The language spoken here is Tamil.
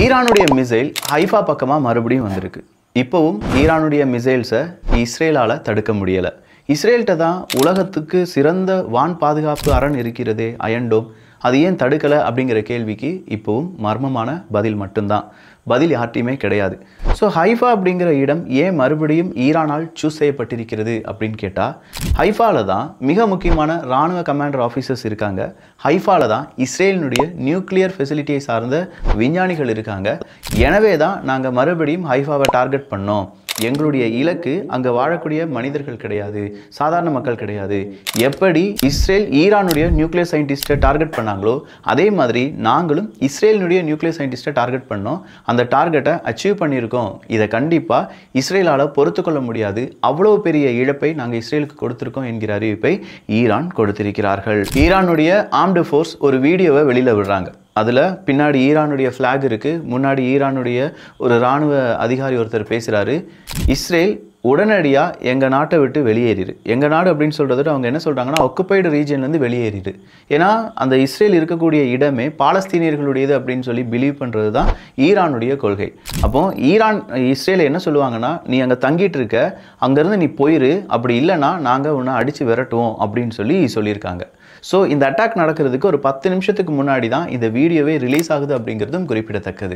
ஈரானுடைய மிசைல் ஹைஃபா பக்கமாக மறுபடியும் வந்திருக்கு. இப்போவும் ஈரானுடைய மிசைல்ஸை இஸ்ரேலால் தடுக்க முடியலை. இஸ்ரேல்கிட்ட தான் உலகத்துக்கு சிறந்த வான் பாதுகாப்பு அரண் இருக்கிறதே, அயன் டோம். அது ஏன் தடுக்கலை அப்படிங்கிற கேள்விக்கு இப்போவும் மர்மமான பதில் மட்டும்தான். பதில் யார்ட்டையுமே கிடையாது. ஸோ ஹைஃபா அப்படிங்கிற இடம் ஏன் மறுபடியும் ஈரானால் சூஸ் செய்யப்பட்டிருக்கிறது அப்படின்னு கேட்டால், ஹைஃபாவில் தான் மிக முக்கியமான இராணுவ கமாண்டர் ஆஃபீஸர்ஸ் இருக்காங்க. ஹைஃபாவில் தான் இஸ்ரேலினுடைய நியூக்ளியர் ஃபெசிலிட்டியை சார்ந்த விஞ்ஞானிகள் இருக்காங்க. எனவே தான் நாங்கள் மறுபடியும் ஹைஃபாவை டார்கெட் பண்ணோம். எங்களுடைய இலக்கு அங்கே வாழக்கூடிய மனிதர்கள் கிடையாது, சாதாரண மக்கள் கிடையாது. எப்படி இஸ்ரேல் ஈரானுடைய நியூக்ளியர் சயின்டிஸ்ட்டை டார்கெட் பண்ணாங்களோ அதே மாதிரி நாங்களும் இஸ்ரேலினுடைய நியூக்ளியர் சயின்டிஸ்ட்டை டார்கெட் பண்ணோம். அந்த டார்கெட்டை அச்சீவ் பண்ணியிருக்கோம். இதை கண்டிப்பாக இஸ்ரேலால் பொறுத்து கொள்ள முடியாது. அவ்வளோ பெரிய இழப்பை நாங்கள் இஸ்ரேலுக்கு கொடுத்துருக்கோம் என்கிற அறிவிப்பை ஈரான் கொடுத்திருக்கிறார்கள். ஈரானுடைய ஆர்ம்டு ஃபோர்ஸ் ஒரு வீடியோவை வெளியில் விடுறாங்க. அதில் பின்னாடி ஈரானுடைய ஃப்ளாக் இருக்குது. முன்னாடி ஈரானுடைய ஒரு இராணுவ அதிகாரி ஒருத்தர் பேசுகிறாரு. இஸ்ரேல் உடனடியாக எங்கள் நாட்டை விட்டு வெளியேறிடு. எங்கள் நாடு அப்படின்னு சொல்கிறத அவங்க என்ன சொல்கிறாங்கன்னா, ஆக்குபைடு ரீஜன்லேருந்து வெளியேறிடு. ஏன்னா அந்த இஸ்ரேல் இருக்கக்கூடிய இடமே பாலஸ்தீனியர்களுடையது அப்படின்னு சொல்லி பிலீவ் பண்ணுறது தான் ஈரானுடைய கொள்கை. அப்போது இஸ்ரேல் என்ன சொல்லுவாங்கன்னா, நீ அங்கே தங்கிட்டு இருக்க, அங்கேருந்து நீ போயிரு, அப்படி இல்லைன்னா நாங்கள் உன்னை அடித்து விரட்டுவோம் அப்படின்னு சொல்லியிருக்காங்க. ஸோ இந்த அட்டாக் நடக்கிறதுக்கு ஒரு 10 நிமிஷத்துக்கு முன்னாடி தான் இந்த வீடியோவே ரிலீஸ் ஆகுது அப்படிங்கிறதும் குறிப்பிடத்தக்கது.